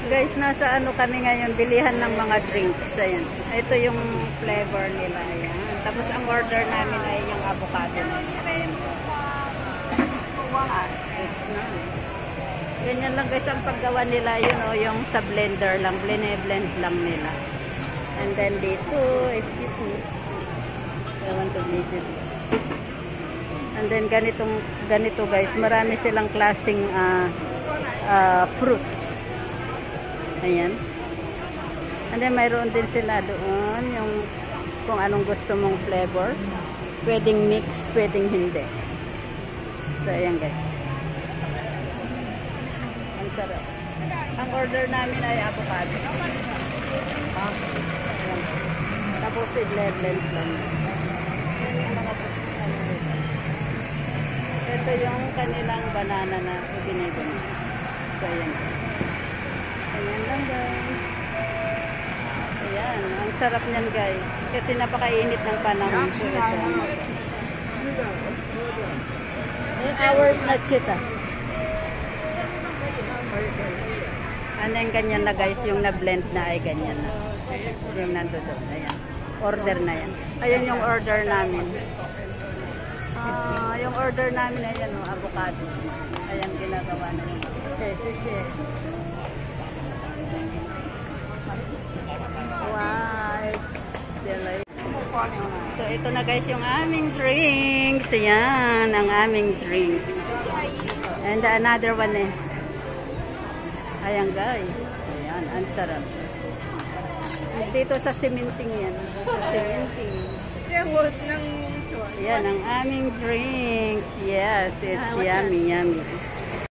Guys, nasa ano kami ngayon, bilihan ng mga drinks. Ayan. Ito yung flavor nila. Ayan. Tapos ang order namin ay yung avocado. Ganyan lang guys ang paggawa nila, yun o, yung sa blender lang, blend lang nila. And then dito, excuse me, I want to make it. And then ganito guys, marami silang klaseng fruits. Ayan. And then mayroon din sila doon yung kung anong gusto mong flavor. Pwedeng mix, pwedeng hindi. So ayan guys. Ang sarap. Ang order namin ay avocado. Tapos i-blend lang. Ito yung kanilang banana na ibinigay. So ayan. Ayan lang guys. Ayan. Ang sarap niyan guys. Kasi napakainit ng panahon. So ito. 8 hours na kita. And then ganyan na guys, yung na-blend na ay ganyan na. Yung nando doon. Ayan. Order na yan. Ayan yung order namin. Yung order namin ayan o, avocado. Ayan ginagawa na yun. Okay. Wow. So ito na guys yung aming drinks. Ayan, ang aming drinks. And another one eh. Ayan guys. Ayan, ang sarap. Dito sa cementing yan. Sa cementing. Yan ang aming drinks. Yes, it's yummy.